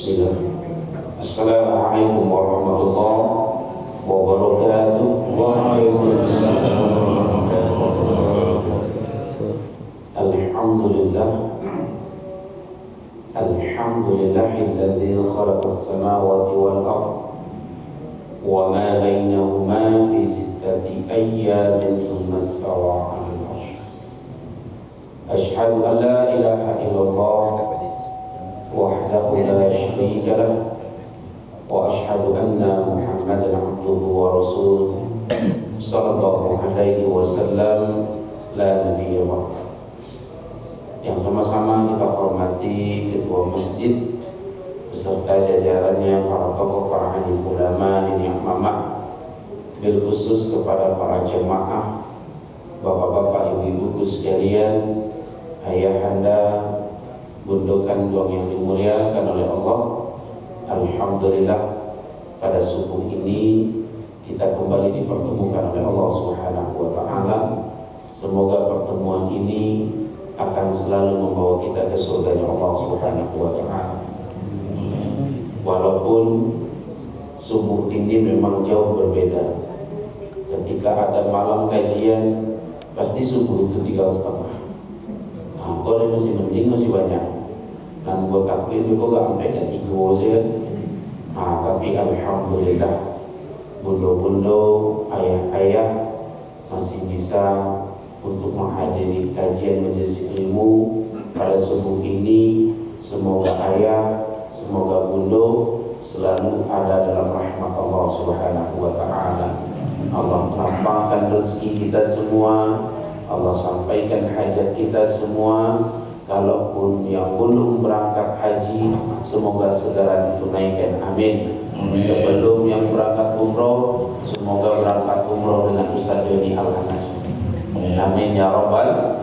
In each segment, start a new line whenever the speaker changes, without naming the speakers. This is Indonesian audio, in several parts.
Bismillah. Assalamualaikum warahmatullahi wabarakatuh. Alhamdulillah. Alhamdulillahilladzi khalaqas samawati wal ardh wa ma bainahuma fi sittati ayyamin thumma istawa 'alal 'arsy. Asyhadu an la ilaha illallah wahdahu la syarika lah wa asyhadu anna Muhammadan 'abduhu wa rasuluh sallallahu alaihi wasallam la nabiyya ba'da. Yang sama-sama kita hormati ketua masjid beserta jajarannya, para tokoh, para alim ulama, niniak mama, bil khusus kepada para jemaah, bapak-bapak, ibu-ibuku sekalian, ayahanda, bunda kandung yang dimuliakan oleh Allah. Alhamdulillah, pada subuh ini kita kembali dipertemukan oleh Allah Subhanahu wa taala. Semoga pertemuan ini akan selalu membawa kita ke surganya Allah Subhanahu wa taala. Walaupun subuh ini memang jauh berbeda. Ketika ada malam kajian, pasti subuh itu 3:30. Nah, kalau masih mending masih banyak. Dan buat aku itu kok gak sampai ke 3 saja. Nah, tapi alhamdulillah, bundo-bundo, ayah-ayah masih bisa untuk menghadiri kajian majelis ilmu pada subuh ini. Semoga ayah, semoga bundo selalu ada dalam rahmat Allah Subhanahu wa taala. Allah melampangkan rezeki kita semua, Allah sampaikan hajat kita semua. Kalaupun yang belum berangkat haji, semoga segera ditunaikan, amin. Sebelum yang berangkat umroh, semoga berangkat umroh dengan Ustaz Joni Al-Hanas, amin ya rabbal.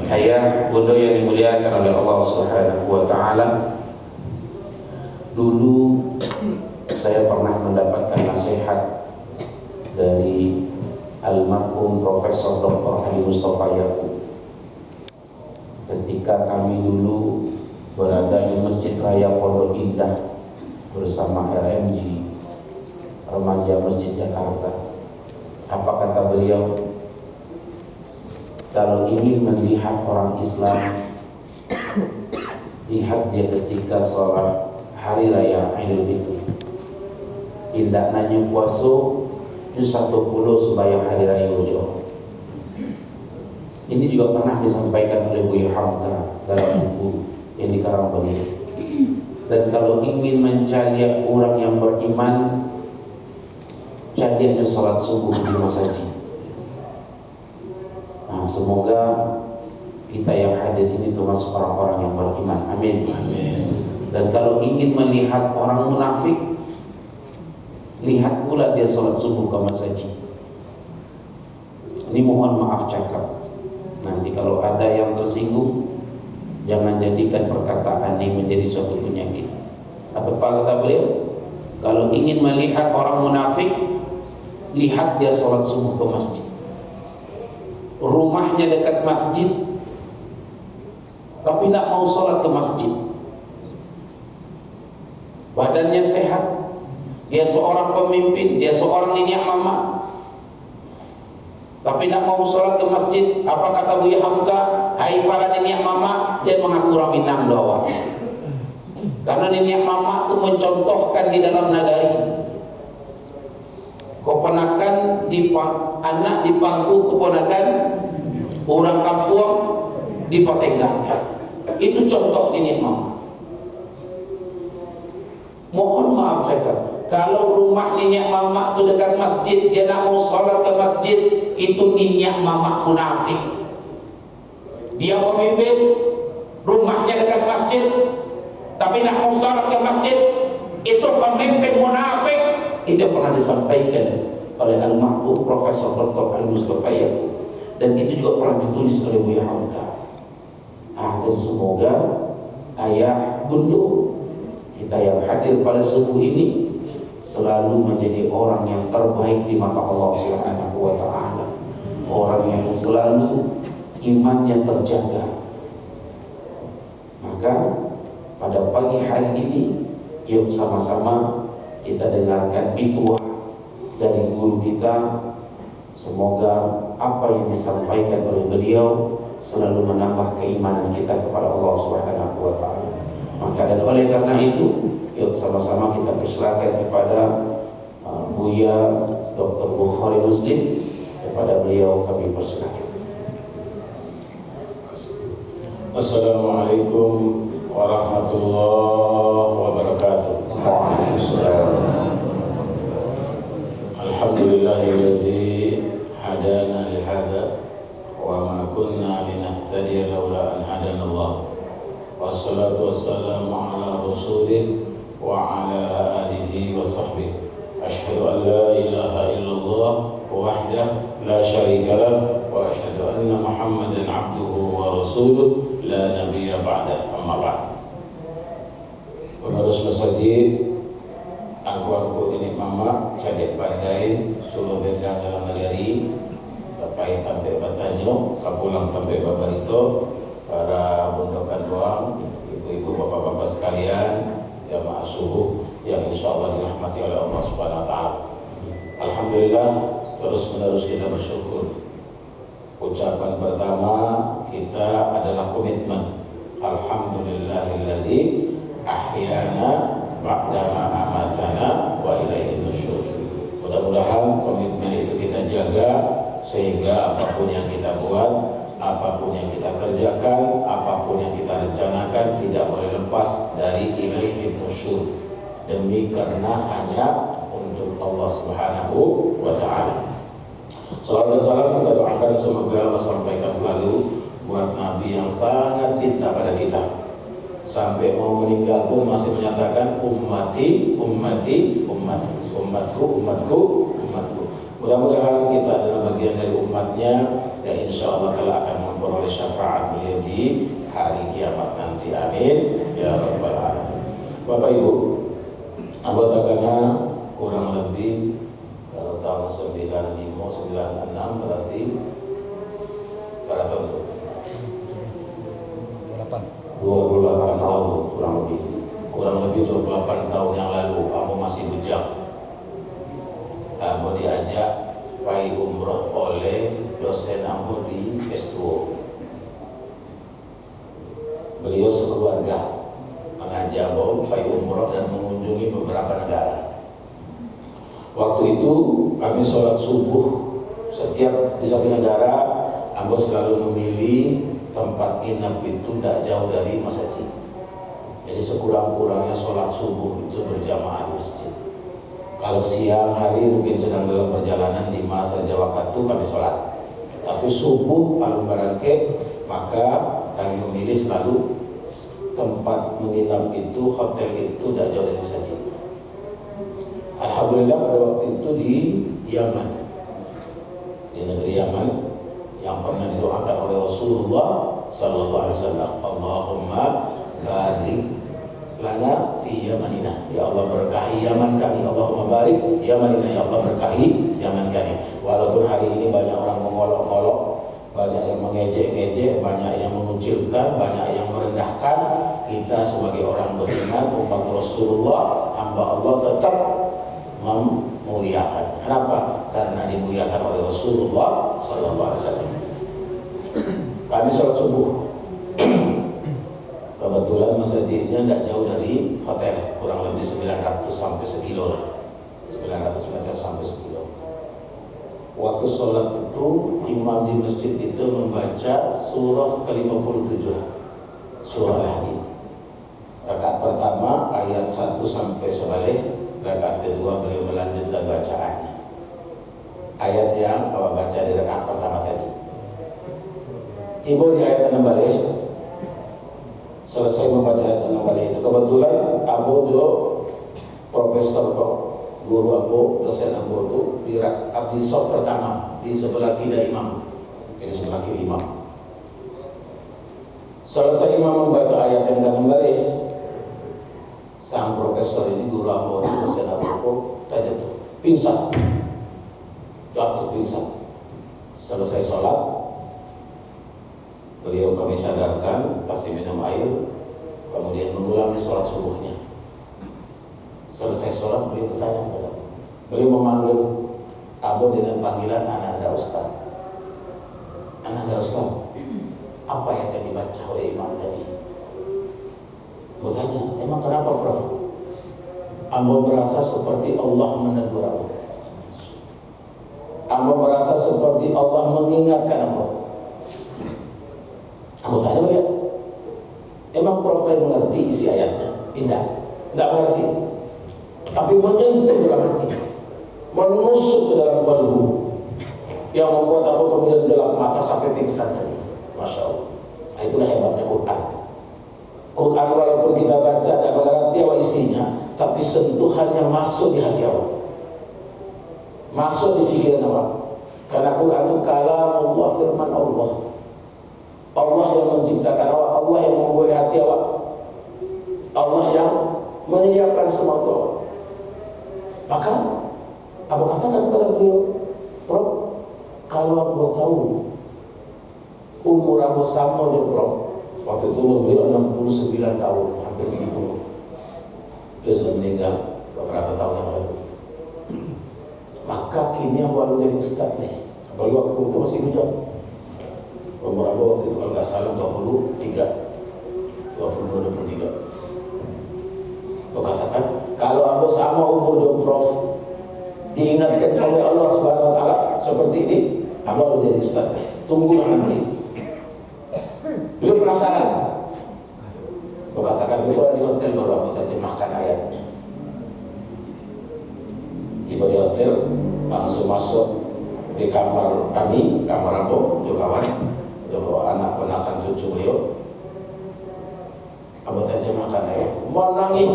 Ayah, bunda yang dimuliakan oleh Allah Subhanahu wa taala, dulu saya pernah mendapatkan nasihat dari almarhum Profesor Dr. Ali Mustafa Yaqub ketika kami dulu berada di Masjid Raya Pondok Indah bersama RMG, Remaja Masjid Jakarta. Apa kata beliau? Kalau ingin melihat orang Islam, lihat dia ketika sholat hari raya Idul Fitri. Tidak nanya puasa itu 10 sembahyang hari raya Ujo. Ini juga pernah disampaikan oleh Buya Hamka dalam buku yang dikarang beliau. Dan kalau ingin mencari orang yang beriman, carinya sholat subuh di masjid. Nah, semoga kita yang hadir ini termasuk orang-orang yang beriman, amin. Dan kalau ingin melihat orang munafik, lihat pula dia sholat subuh ke masjid. Ini mohon maaf cakap, nanti kalau ada yang tersinggung, jangan jadikan perkataan ini menjadi suatu penyakit. Atau apa kata beliau? Kalau ingin melihat orang munafik, lihat dia sholat subuh ke masjid. Rumahnya dekat masjid, tapi tidak mau sholat ke masjid. Badannya sehat, dia seorang pemimpin, dia seorang niniak mama, tapi tidak mau sholat ke masjid. Apa kata Buya Hamka? Hai para niniak mama, jangan mengaku raminang doa. Karena niniak mama itu mencontohkan di dalam nagari. Keponakan anak dipangku keponakan, orang kampung dipertengahkan. Itu contoh niniak mama. Mohon maaf saya, kalau rumah niniak mama itu dekat masjid, dia nak mau sholat ke masjid, itu niniak mama munafik. Dia pemimpin, rumahnya dekat masjid, tapi nak mau sholat ke masjid, itu pemimpin munafik. Itu pernah disampaikan oleh almarhum Profesor Dr. Ali Mustafa Yaqub, dan itu juga pernah ditulis oleh Buya Hamka. Dan semoga ayah, bunda kita yang hadir pada subuh ini selalu menjadi orang yang terbaik di mata Allah Subhanahu wa taala. Orang yang selalu imannya terjaga. Maka pada pagi hari ini Yuk sama-sama kita dengarkan pituah dari guru kita. Semoga apa yang disampaikan oleh beliau selalu menambah keimanan kita kepada Allah Subhanahu wa taala. Maka dan oleh karena itu, yuk sama-sama kita persilakan kepada Buya Dr. Bukhari Muslim, kepada beliau kami persilakan.
Assalamualaikum warahmatullahi wabarakatuh.
Waalaikumsalam.
Alhamdulillahilladzi hadana li hadza wa ma kunna linahtadiya laula an hadana Allah. Wassalatu wassalamu ala rasulih wa ala alihi wa sahbihi. Asyhadu an la ilaha illallah wahdahu la syarika lah wa asyhadu anna Muhammadan abduhu wa rasuluh la nabiyya ba'da. Amma ba'd. Pengurus masjid angku ini mama cadek pandai suluh bendang dalam negeri bapai tampe batanyo kapulang tampe babarito, para bundokan doang, ibu-ibu bapak-bapak sekalian, jamaah subuh yang insyaallah dirahmati oleh Allah Subhanahu wa taala. Alhamdulillah, terus menerus kita bersyukur. Ucapan pertama kita adalah komitmen. Alhamdulillahilladzi ahyana ba'dama amatana wa ilaihin nusyur. Mudah-mudahan komitmen itu kita jaga sehingga apapun yang kita buat, apapun yang kita kerjakan, apapun yang kita rencanakan tidak boleh lepas dari ilaihin nusyur. Demi karena hanya untuk Allah Subhanahu wa taala. Salawat dan salam kita doakan semoga Allah sampaikan selalu buat Nabi yang sangat cinta pada kita. Sampai mau meninggal pun masih menyatakan ummati, ummati, ummati, umatku, umatku, umatku. Mudah-mudahan kita adalah bagian dari umatnya dan insya Allah kalau akan memperoleh syafaat beliau di hari kiamat nanti. Amin ya rabbal alamin. Bapak Ibu, anggota karena kurang lebih kalau tahun 95, 96 berarti berapa tahun itu? 28 tahun kurang lebih 28 tahun yang lalu kamu masih bujang. Kamu diajak pai umroh oleh dosen kamu di S2. Beliau sekeluarga mengajak bahwa pai umroh dan mengunjungi beberapa negara. Waktu itu kami sholat subuh setiap di satu negara, kamu selalu memilih tempat inap itu tidak jauh dari masjid. Jadi sekurang-kurangnya sholat subuh itu berjamaah di masjid. Kalau siang hari mungkin sedang dalam perjalanan di masa waktu kami sholat. Tapi subuh paling barangke maka kami memilih selalu tempat menginap itu, hotel itu tidak jauh dari masjid. Alhamdulillah pada waktu itu di Yaman, di negeri Yaman, yang pernah didoakan oleh Rasulullah sallallahu alaihi wasallam, Allahumma barik lana fi yamanina, ya Allah berkahi Yaman kami, Allahumma barik yamanina, ya Allah berkahi Yaman kami. Walaupun hari ini banyak orang mengolok-olok, banyak yang mengejek-ngejek, banyak yang mengucilkan, banyak yang merendahkan, kita sebagai orang beriman umat Rasulullah, hamba Allah tetap memuliakan. Kenapa? Karena dimuliakan oleh Rasulullah sallallahu alaihi wasallam. Kami sholat subuh. Kebetulan masjidnya tidak jauh dari hotel, kurang lebih 900 sampai sekilo lah. 900 meter sampai sekilo. Waktu sholat itu imam di masjid itu membaca surah ke-57, surah Al-Hadid. Rakaat pertama ayat 1 sampai sebalik, rakaat kedua beliau melanjutkan bacaannya. Ayat yang awal baca di rakaat pertama tadi. Tiba di ayat 6 balik, selesai membaca ayat 6 balik itu kebetulan Abu do profesor kok, guru Abu, dosen Abu itu di sop pertama di sebelah kiri imam, di sebelah kiri imam. Selesai imam membaca ayat yang ke-6 balik, sang profesor ini guru Abu, dosen Abu tadi tuh pingsan, jatuh pingsan. Selesai sholat, beliau kami sadarkan, kasih minum air, kemudian mengulangi sholat subuhnya. Selesai sholat beliau bertanya kepada aku. Beliau memanggil Abu dengan panggilan Ananda Ustaz. Ananda Ustaz, apa yang tadi dibaca oleh imam tadi? Bertanya, emang kenapa Prof? Ambo merasa seperti Allah menegur aku. Ambo merasa seperti Allah mengingatkan Ambo. Ambo tanya beliau, emang Prof mengerti isi ayatnya? Tidak mengerti. Tapi menyentuh dalam hati, menusuk ke dalam kalbu, yang membuat Ambo kemudian gelap mata sampai pingsan tadi. Masya Allah. Nah, itulah hebatnya Quran. Quran walaupun kita baca tidak mengerti apa isinya, tapi sentuhannya masuk di hati awak, masuk di pikiran awak. Karena Quran itu kalamullah, firman Allah. Allah yang menciptakan awak, Allah yang membuat hati awak, Allah yang menyiapkan semua itu. Maka Abu katakan kepada beliau, Prof, kalau aku tahu umur Abu sama dia Prof. Waktu itu beliau 69 tahun, hampir 70. Dia sudah meninggal beberapa tahun yang lalu. Maka kini aku baru jadi ustaz nih. Apalagi waktu itu masih muda. Umur aku waktu itu kalau nggak salah 23. Aku katakan, kalau aku sama umur dia Prof, diingatkan oleh Allah Subhanahu Wa Taala seperti ini, aku baru jadi ustaz nih. Tunggulah nanti. Beliau penasaran. Aku katakan, kalau di hotel baru aku terjemahkan ayatnya. Tiba di hotel, langsung masuk di kamar kami, kamar aku, juga kawan, juga anak ponakan cucu beliau. Aku terjemahkan ayat, menangis.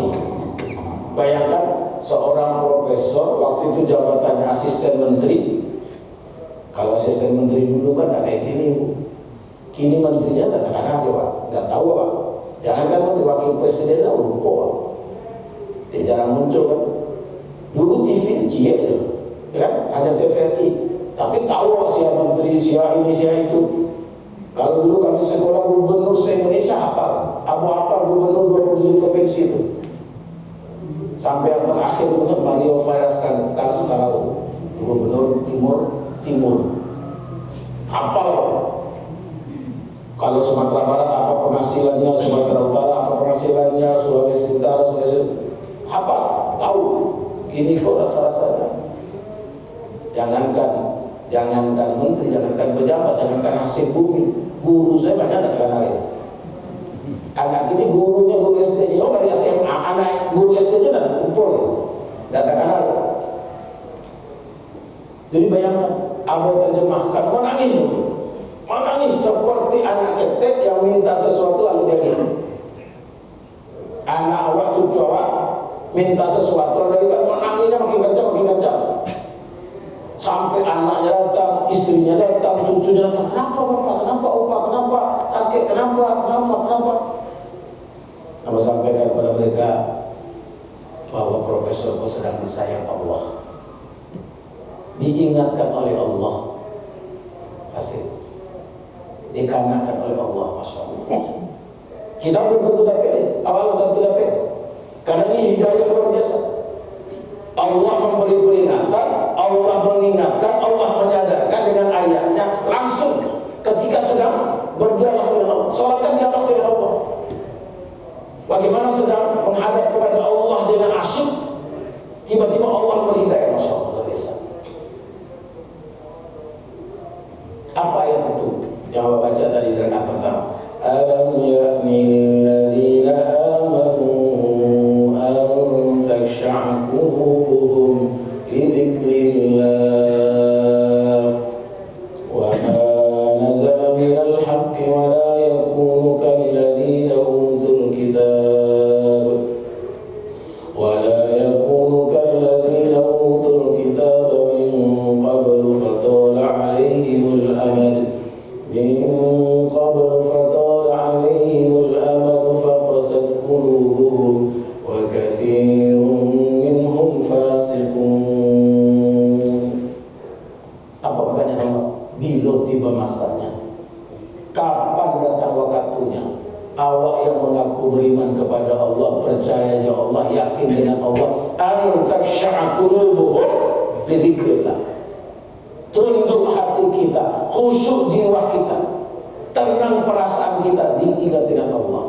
Bayangkan seorang profesor, waktu itu jabatannya asisten menteri. Kalau asisten menteri dulu kan tidak kayak gini, Bu. Kini menterinya katakan aja Pak, nggak tahu Pak. Jangankan menteri, wakil presiden tahu lupa Pak. Dia jarang muncul kan. Dulu TV cie ya, hanya TVRI. Tapi tahu siapa menteri, siapa ini, siapa itu. Kalau dulu kami sekolah gubernur se-Indonesia hafal. Abu hafal gubernur 27 provinsi itu. Sampai yang terakhir itu Mario Fayas kan sekarang gubernur Timur. Hafal. Kalau Sumatera Barat apa penghasilannya, Sumatera Utara apa penghasilannya, Sulawesi Utara, Sulawesi apa tahu. Ini kok rasa-rasanya. Jangankan menteri, jangankan pejabat, jangankan hasil bumi. Guru saya banyak katakan lain. Anak ini gurunya guru SD, oh dari SMA, anak guru SD nya dan kumpul katakan lain. Jadi bayangkan, Abang terjemahkan, menangis seperti anak ketek yang minta sesuatu lalu dia gini. Anak awak, cucu awak minta sesuatu lalu dia menangisnya makin kencang. Sampai anaknya datang, istrinya datang, cucunya datang. Kenapa Bapak? Kenapa Opa? Kenapa kakek? Kenapa? Aku sampaikan kepada mereka bahwa profesorku sedang disayang Allah, diingatkan oleh Allah, kasih dikarenakan oleh Allah, Masya Allah. Kita belum tentu dapat, awal tentu dapat, karena ini hidayah luar biasa. Allah memberi peringatan, Allah mengingatkan, Allah menyadarkan dengan ayatnya langsung ketika sedang berdialog dengan Allah. Salat kan dialog dengan Allah. Bagaimana sedang menghadap kepada Allah dengan asyik, tiba-tiba Allah berhidayah, Masya Allah, luar biasa. Apa ayat itu yang Allah baca tadi dari ayat pertama? Alam ya'nil ladzina amanu an takhsha'a qulubuhum li dzikrillah wa ma nazala minal haqqi wa la yakunu kalladzina utul kitab wa la yakunu kalladzina utul kitab min qablu fatala 'alaihimul amad faqasat qulubuhum wa katsirun minhum fasiqun. Apa pertanyaan Allah? Bila tiba masanya, kapan datang waktunya? Awak yang mengaku beriman kepada Allah, percayanya Allah, yakin dengan Allah, an takhsha'a qulubuhum li dzikrillah. Tunduk hati kita, khusyuk jiwa kita, tenang perasaan kita diingat dengan Allah.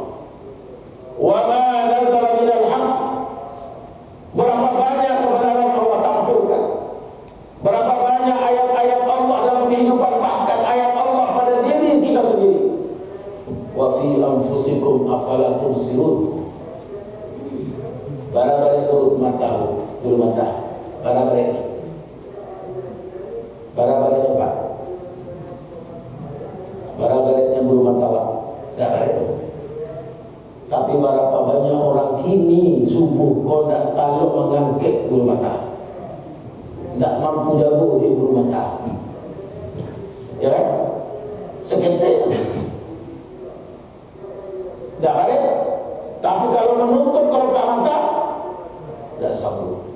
Wa ma nazala minal haqq. Berapa banyak kebenaran Allah tampilkan, berapa banyak ayat-ayat Allah dalam kehidupan, bahkan ayat Allah pada diri kita sendiri. Wa fi anfusikum afala tubsirun. Bara-bara bulu mata, bara-bara coba, bara-baranya bulu mata, tidak bare. Tapi berapa banyak orang kini subuh kau tidak taluk mengangkat bulu mata, tidak mampu jago di bulu mata, ya kan? Seketik tidak bare. Tapi kalau menutup kelopak mata tidak sanggup.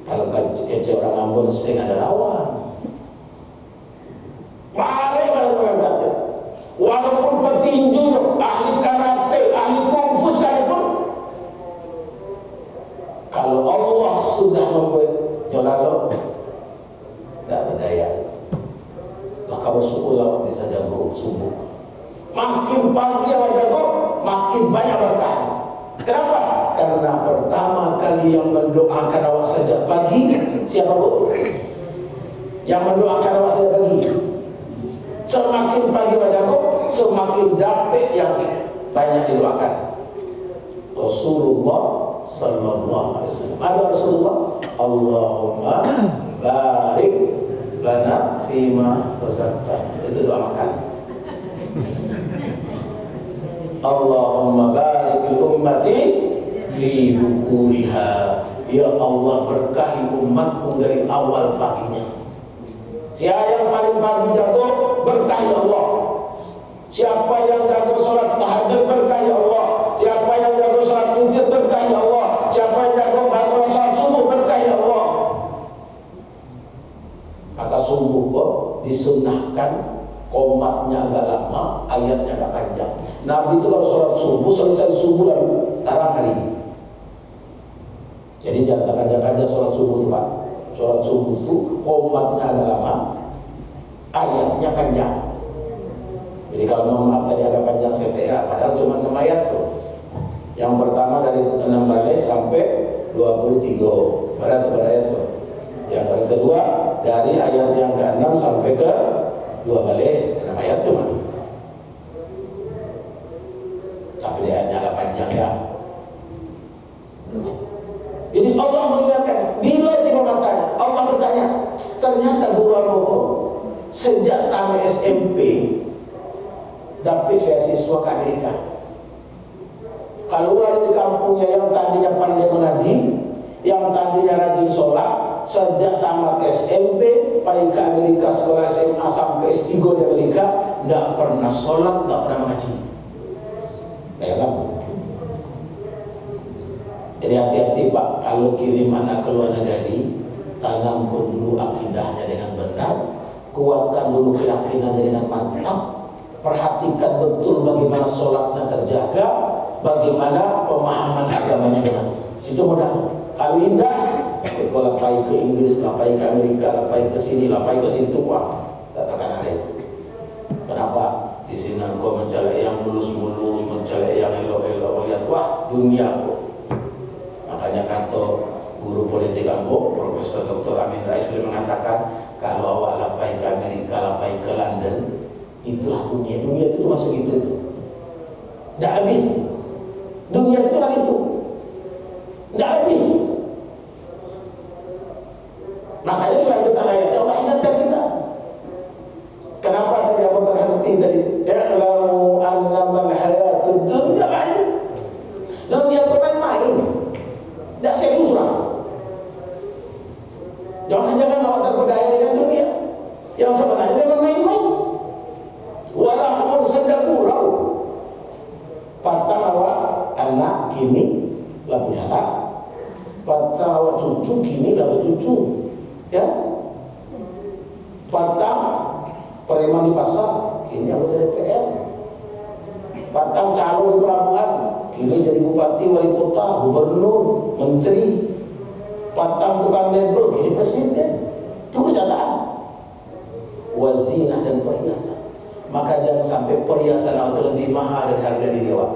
Kalau kecil orang Ambon sing ada lawan, bare mengangkat. Walaupun petinju, ahli karate, ahli kungfu sekalipun, kalau Allah sudah membuat jolalo, tidak berdaya. Maka bersyukur awak bisa jago subuh. Makin pagi awak jago, makin banyak berkah. Kenapa? Karena pertama kali yang mendoakan awak sejak pagi, siapa bu? Yang mendoakan awak sejak pagi. Semakin pagi awak jago, semakin dapat yang banyak didoakan. Rasulullah sallallahu alaihi wasallam. Ada Rasulullah, Allahumma barik lana fima razaqtana. Itu doa makan. Allahumma barik li ummati fi bukuriha. Ya Allah, berkahi umatku dari awal paginya. Siapa yang paling pagi jago, berkahi Allah. Siapa yang jago salat tahajud, berkahi Allah. Siapa yang jago salat witir, berkahi Allah. Siapa yang jago bangun salat subuh, berkahi Allah. Maka subuh kok disunnahkan komatnya agak lama, ayatnya agak panjang. Nabi itu kalau sholat subuh, selesai subuh lalu tarang hari ini. Jadi jangan jangan sholat subuh itu Pak. Sholat subuh itu komatnya agak lama, ayatnya panjang. Jadi kalau Muhammad tadi agak panjang CTA, padahal cuma 6 ayat tuh. Yang pertama dari 6 balik sampai 23 ayat tuh. Yang kedua dari ayat yang ke-6 sampai ke 2 balik, 6 ayat cuma. Tapi dia ayatnya agak panjang ya. Jadi Allah mengingatkan, bila tiba masanya, Allah bertanya, ternyata guru Al-Mughah sejak tamat SMP dapat beasiswa ke Amerika. Keluar di kampungnya yang tadinya pandai mengaji, yang tadinya rajin sholat, sejak tamat SMP, pergi ke Amerika sekolah SMA sampai S3 di Amerika, tidak pernah sholat, tidak pernah mengaji. Bayangkan. Jadi hati-hati Pak, kalau kirim anak ke luar negeri, tanamkan dulu akidahnya dengan benar, kuatkan dulu keyakinannya dengan mantap, perhatikan betul bagaimana sholatnya terjaga, bagaimana pemahaman agamanya benar. Itu mudah. Kalau indah, kalau lapai ke Inggris, lapai ke Amerika, lapai ke sini, lapai ke situ, wah, katakan ada itu. Kenapa? Di sini kau mencari yang mulus-mulus, mencari yang elok-elok, lihat, wah, dunia kok. Makanya kata guru politik Ambo, Profesor Dr. Amin Rais beliau mengatakan, kalau awak lapai ke Amerika, lapai ke London, itulah dunia. Dunia itu cuma segitu itu. Tidak lebih. Dunia itu kan itu. Tidak lebih. Makanya dilanjutkan ayatnya, Allah ingatkan kita. Kenapa tadi aku terhenti tadi? I'lamu annamal hayatud dunya main. Dunia itu main-main. Tidak serius lah. Jangan-jangan awak terpedaya dengan dunia yang sebenarnya dengan main-main. Walaupun sedang gurau, patah awak anak kini lah punya anak, patah awak cucu kini lah bercucu, ya. Patah preman di pasar kini anggota DPR. Batam calon di pelabuhan, kini jadi bupati, wali kota, gubernur, menteri. Batam tukang label, kini presiden. Itu kenyataan. Wazinah dan perhiasan. Maka jangan sampai perhiasan itu lebih mahal dari harga diri awak.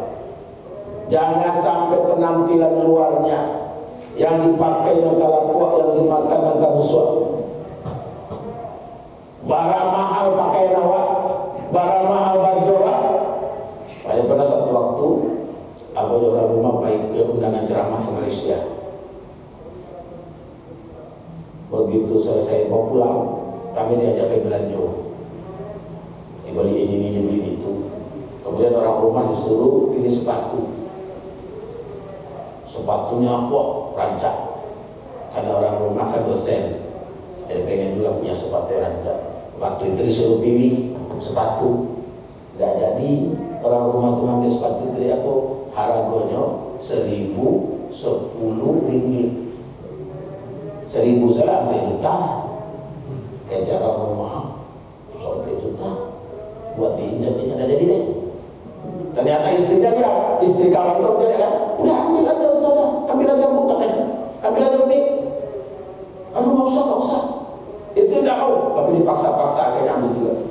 Jangan sampai penampilan luarnya yang dipakai negara puak, yang dimakan negara musuh. Barang mahal pakaian awak, barang mahal baju awak. Pada satu waktu, Abu orang rumah baik ke undangan ceramah ke Malaysia. Begitu selesai mau pulang, kami diajak ke belanja. Dibeli ini, dibeli itu. Kemudian orang rumah disuruh pilih sepatu. Sepatunya wah rancak. Karena orang rumah kan dosen, jadi pengen juga punya sepatu yang rancak. Waktu itu disuruh pilih sepatu, nggak jadi. Orang rumah itu ngambil sepatu itu aku harganya 1.010 ringgit. 1.000 salah sampai juta. Kayak cara rumah sampai juta. Buat diinjak-injak, nggak jadi deh. Ternyata istrinya bilang, istri kawan itu jadi kan, udah ambil aja saudara, ambil aja bukan, ambil aja ini. Aduh nggak usah. Istri tidak mau, tapi dipaksa-paksa akhirnya ambil juga.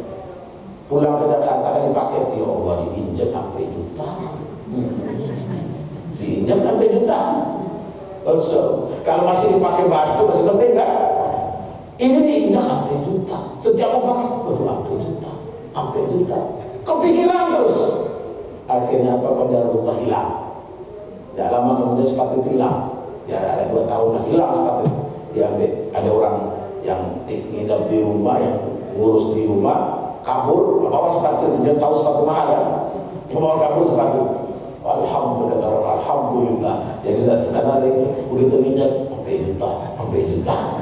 Pulang ke Jakarta kan dipakai, ya Allah diinjak sampai juta. Diinjak sampai juta. Also, kalau masih dipakai batu masih mending kan? Ini diinjak sampai juta. Setiap mau pakai, aduh sampai juta, sampai juta. Kepikiran terus. Akhirnya apa? Qadarullah hilang. Tidak lama kemudian sepatu itu hilang. Ya ada 2 tahun lah hilang sepatu. Diambil. Ada orang yang nginap di rumah, yang ngurus di rumah, kabur, bawa sepatu itu. Dia tahu sepatu mahal kan? Dia bawa kabur sepatu. Alhamdulillah, alhamdulillah. Jadi karena begitu minyak sampai juta.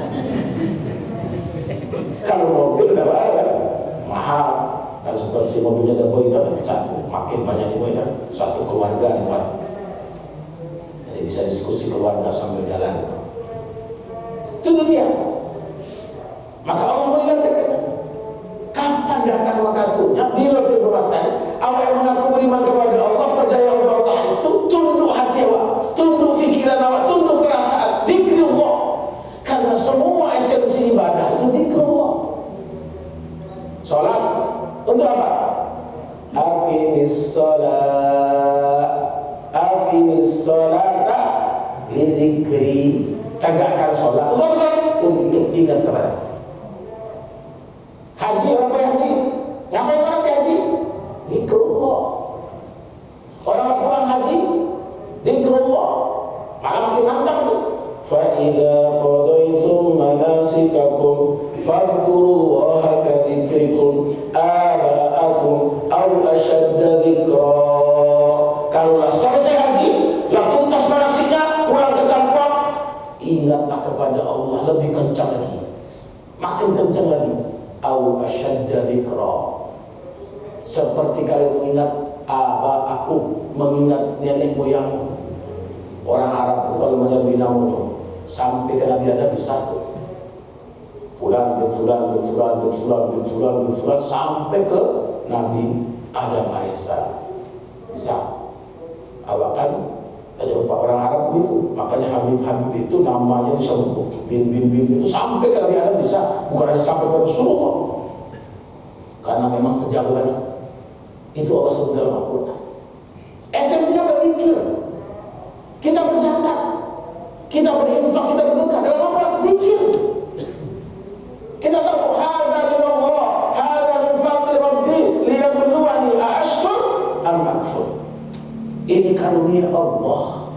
Kalau mobil tidak ada, mahal. Dan seperti mobilnya ada boy kan, makin banyak boy kan, satu keluarga buat. Jadi bisa diskusi keluarga sambil jalan. Itu dunia. Maka Allah mengingatkan, kapan datang waktunya? Bila dia berasal, awak yang mengaku beriman kepada Allah, percaya kepada Allah itu tunduk hati awak, tunduk fikiran awak, tunduk perasaan, zikir Allah. Karena semua esensi ibadah itu zikir Allah. Salat untuk apa? Aqimis salata lidzikri. Tegakkan salat. Untuk ingat kepada. Haji orang haji. Ngapain orang haji? Zikrullah. Orang pulang haji, zikrullah. Malah makin mantap tuh. Fa idza qadaytum manasikakum fadhkurullaha kadzikrikum aba'akum aw ashadda dzikra. Kalau selesai haji, lah tuntas manasiknya, pulang ke kampung, ingatlah kepada Allah lebih kencang lagi. Makin kencang lagi. Aw ashadda dzikra. Seperti kalian mengingat aba'akum, mengingat nenek moyangmu. Orang Arab itu kalau menyebut namanya sampai ke Nabi Adam bisa tuh. Fulan bin Fulan bin Fulan bin Fulan bin Fulan bin Fulan sampai ke Nabi Adam alaihissalam. Bisa. Awak kan ada beberapa orang Arab itu, makanya Habib itu namanya disebut bin itu sampai ke Nabi Adam bisa, bukan hanya sampai ke Rasulullah. Karena memang terjaga banyak. Itu Allah sebut dalam Al-Quran. Esensinya berzikir. Kita berzakat, kita berinfak, kita bersedekah dalam apa? Zikir. Kita tahu hadza min Allah, hadza min fadli Rabbi liyabluwani ashkur am akfur. Ini karunia Allah.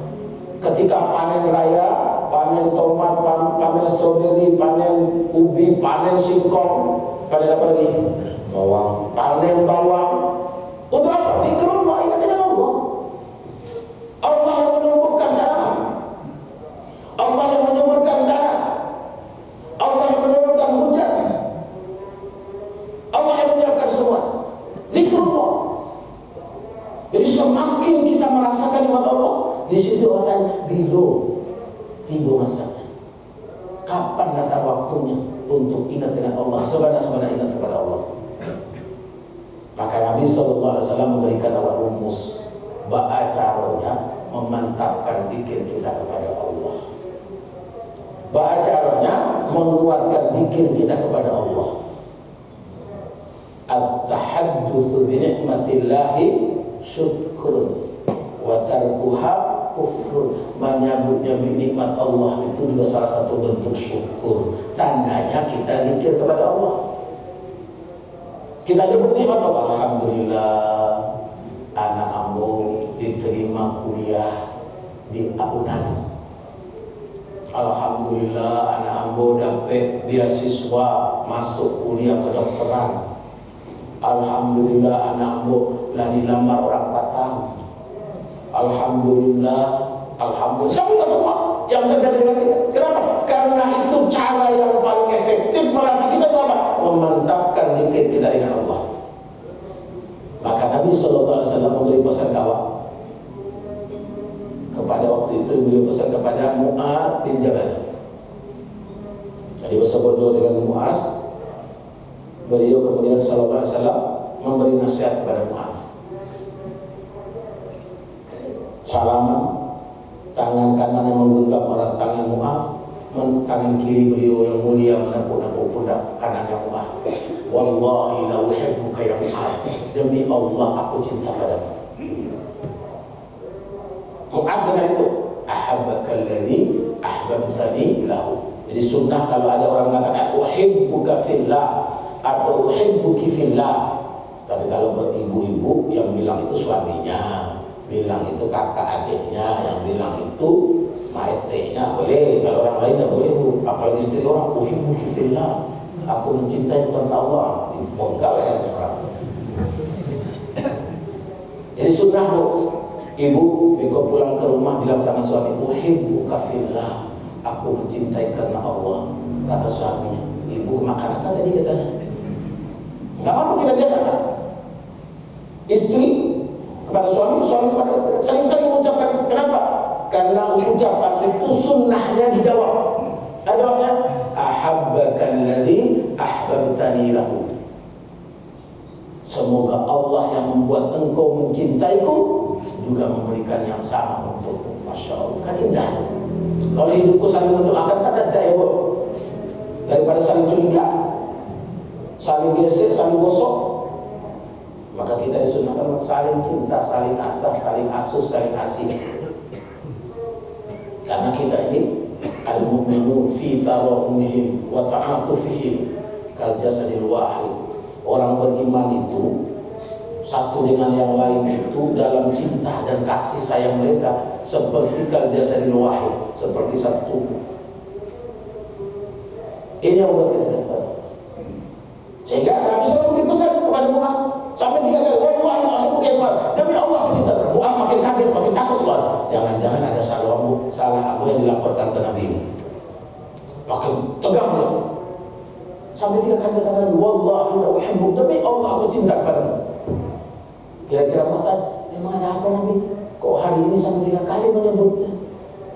Ketika panen raya, panen tomat, panen stroberi, panen ubi, panen singkong, panen apa lagi? Bawang. Panen bawang. Untuk apa? Zikrullah, ingat dengan Allah. Allah yang menumbuhkan tanaman, Allah yang menyuburkan tanah, Allah yang menurunkan hujan, Allah yang menyiapkan semua. Zikrullah. Jadi semakin kita merasakan nikmat Allah, di situ akan tiba masanya. Kapan datang waktunya untuk ingat dengan Allah, sebanyak-banyak ingat kepada Allah. Maka Nabi SAW memberikan awal rumus caranya memantapkan zikir kita kepada Allah. Caranya menguatkan zikir kita kepada Allah. At-tahaddatsu bi ni'matillahi syukrun wa tarkuha kufrun. Menyebut-nyebut nikmat Allah itu juga salah satu bentuk syukur. Tandanya kita zikir kepada Allah. Kita nyebut nikmat Allah. Alhamdulillah, anak ambo diterima kuliah di Unan. Alhamdulillah, anak ambo dapat beasiswa masuk kuliah kedokteran. Alhamdulillah, anak ambo lah dilamar orang Batam. Alhamdulillah, alhamdulillah. Semua yang terjadi dengan kita. Kenapa? Karena itu cara yang paling efektif melatih kita apa? Memantapkan zikir kita dengan Allah. Maka Nabi SAW memberi pesan kawan. Kepada waktu itu beliau pesan kepada Mu'adz bin Jabal. Jadi bersama dengan Mu'adz, beliau kemudian sallallahu alaihi wasallam memberi nasihat kepada Mu'adz. Salaman, tangan kanan yang menggenggam erat tangan Mu'adz, tangan kiri beliau yang mulia menepuk-nepuk pundak kanannya Mu'adz. Wallahi la uhibbuka ya Mu'adz, demi Allah aku cinta padamu. Mu'adz dengan itu, ahabbaka alladhi ahbabtani lahu. Jadi sunnah kalau ada orang mengatakan uhibbuka fillah atau uhibbuki fillah. Tapi kalau ibu-ibu yang bilang itu suaminya, bilang itu kakak adiknya, yang bilang itu maetenya boleh. Kalau orang lain tidak boleh, Bu. Apalagi istri orang, uhibbuki fillah, aku mencintai karena Allah. Dibongkar lehernya orang. Jadi sunnah, Bu. Ibu, beko pulang ke rumah bilang sama suami, uhibbuka fillah, aku mencintai karena Allah. Kata suaminya, ibu makan apa tadi katanya? Enggak apa kita biasa kan? Istri kepada suami, suami kepada istri, sering-sering mengucapkan. Kenapa? Karena ucapan itu sunnahnya dijawab. Ada jawabnya, ahabbaka alladhi ahbabtani lahu. Semoga Allah yang membuat engkau mencintaiku juga memberikan yang sama untukmu. Masya Allah, kan indah. Kalau hidupku saling mendoakan kan ada ya, Bu. Daripada saling curiga, saling gesek, saling gosok. Maka kita disunahkan saling cinta, saling asah, saling asuh, saling asih. Karena kita ini al-mu'minun fi tarahumihim wa ta'atufihim kal jasadil wahid. Orang beriman itu satu dengan yang lain itu dalam cinta dan kasih sayang mereka seperti kal jasadil wahid, seperti satu tubuh. Ini yang membuat kita dekat. Sehingga Nabi SAW memberi pesan kepada Mu'adz sampai 3 kali, wallahi la bukan demi Allah aku cinta. Mu'adz makin kaget, makin takut Tuhan. Jangan-jangan ada salah aku yang dilaporkan ke Nabi ini. Makin tegang dia. Sampai 3 kali kata Nabi, wallahi la uhibbu, demi Allah aku cinta kepadamu. Kira-kira Mu'adz, memang ada apa Nabi? Kok hari ini sampai 3 kali menyebutnya?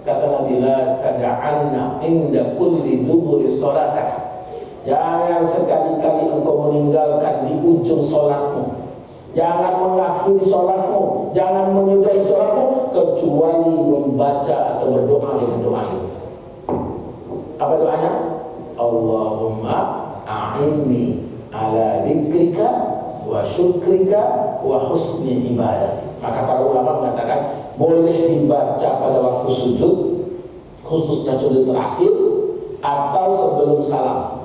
Kata Nabi, la tada'anna inda kulli duburi sholatak. Jangan sekali-kali engkau meninggalkan di ujung sholatmu. Jangan mengakhiri sholatmu, jangan menyudahi sholatmu kecuali membaca atau berdoa dengan doa ini. Apa doanya? Allahumma a'inni ala dzikrika wa syukrika wa husni ibadah. Maka para ulama mengatakan boleh dibaca pada waktu sujud, khususnya sujud terakhir, atau sebelum salam.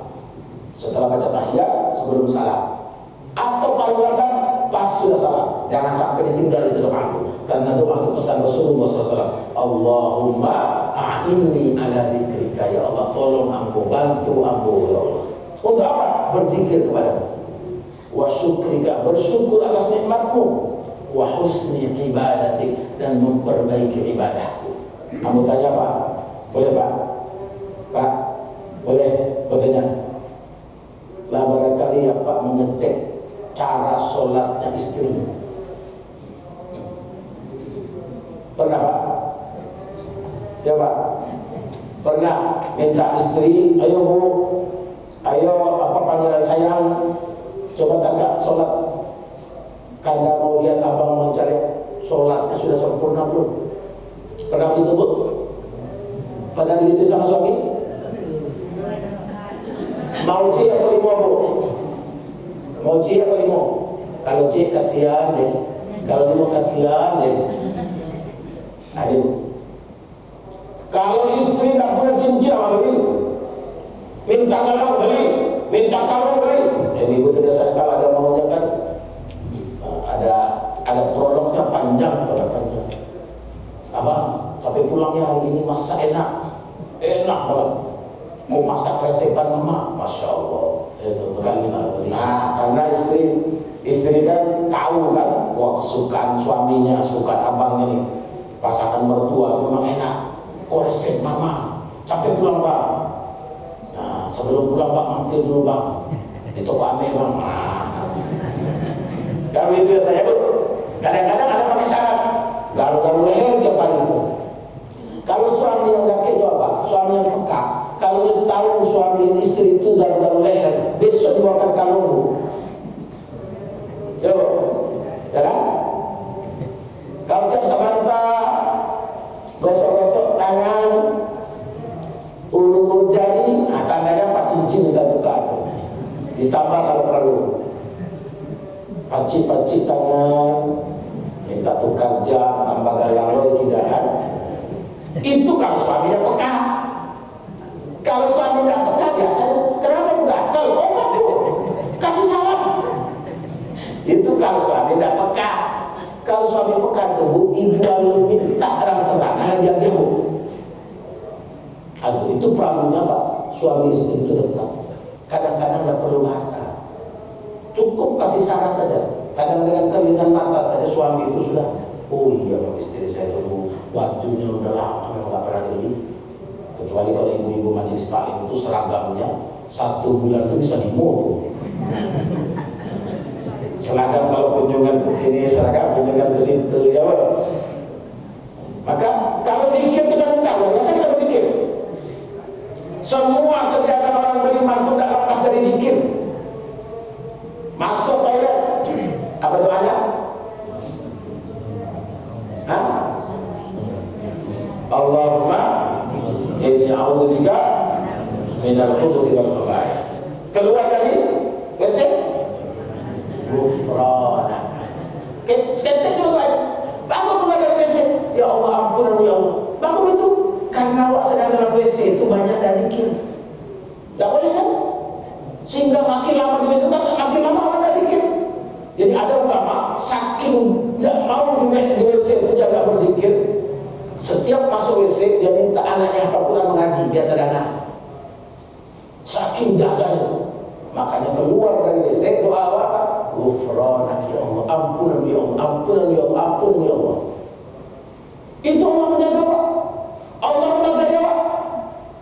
Setelah baca tahiyat, sebelum salam, atau paling lambat pas sudah salam. Jangan sampai ditinggal itu doa itu, karena doa itu pesan Rasulullah SAW. Allahumma a'inni ala dzikrika, ya Allah tolong ambo, bantu ambo ya Allah. Untuk apa? Berzikir kepadamu. Wa syukrika, bersyukur atas nikmatmu. Wa husni ibadatik, dan memperbaiki ibadahku. Kamu tanya Pak? Boleh Pak? Pak? Boleh bertanya? Lah barangkali ya Pak mengecek cara sholatnya istrinya. Pernah Pak? Ya Pak? Pernah minta istri, ayo Bu, ayo apa panggilan sayang, coba tagak sholat. Karena mau lihat abang mau cari sholatnya sudah sempurna belum? Pernah begitu bu? Pernah begitu sama suami? Mau C apa limo bu? Mau C apa limo? Kalau C kasihan deh, kalau limo kasihan deh. Aduh. Kalau istri tidak punya cincin apa beli? Minta kalung beli, minta kalung beli. Jadi ibu tidak sadar kalau ada maunya kan, ada produknya panjang, produk panjang. Abang, tapi pulangnya hari ini masak enak banget. Mau masak resepan mama, masya Allah. Karena istri kan tahu kan, wah kesukaan suaminya, kesukaan abang ini, pasangan mertua itu memang enak. Kok resep mama, capek pulang bang. Nah sebelum pulang bang mampir dulu bang di toko Ame bang. Kami itu saya bu, kadang-kadang ada pakai syarat garu-garu leher tiap hari itu. Kalau suami yang udah jawab, suami yang peka, kalau dia tahu suami istri itu garu-garu leher, besok dibawakan kalung bu. Yo, ya kan? Kalau tiap samanta gosok-gosok tangan, ulu-ulu jari, tandanya pak cincin minta tukar. Ditambah kalau perlu, pancik-pancik tangan, minta tukar jam, tambah galau tidak kan? Itu kalau suaminya peka. Kalau suaminya peka biasanya, kenapa gatal? Oh aku kasih salam. Itu kalau suami tidak peka. Kalau suami peka tuh bu, ibu lalu minta terang-terangan dia bu. Aduh itu pramunya pak, suami istri itu dekat. Kadang-kadang tidak perlu bahasa, cukup kasih syarat saja. Kadang dengan kelihatan mata saja suami itu sudah, oh iya pak istri saya itu bajunya udah lama memang nggak pernah dibeli. Kecuali kalau ibu-ibu majelis taklim itu seragamnya 1 bulan itu bisa dimutu. Seragam kalau kunjungan ke sini, seragam kunjungan ke situ, ya Pak. Maka kalau zikir kita minta, biasa kita berzikir. Semua kegiatan orang beriman itu tidak lepas dari zikir. Masuk toilet, apa doanya? Hah? Allahumma inni a'udzubika minal khubuthi wal khaba'ith. Keluar dari WC, ghufranak. Seketik dulu aja. Bangun keluar dari WC. Ya Allah ampunan ya Allah. Bangun itu karena awak sedang dalam WC itu banyak dari zikir. Tak boleh kan? Sehingga makin lama di WC makin lama awak dari zikir. Jadi ada ulama saking tidak mau di WC itu jaga berzikir. Setiap masuk WC dia minta anaknya Al-Quran mengaji biar terdengar. Saking jaga itu. Makanya keluar dari WC doa apa? Ghufranak ya Allah, ampunan ya Allah, ampunan ya Allah, ampunan ya Allah. Itu Allah menjaga Pak. Allah menjaga Pak.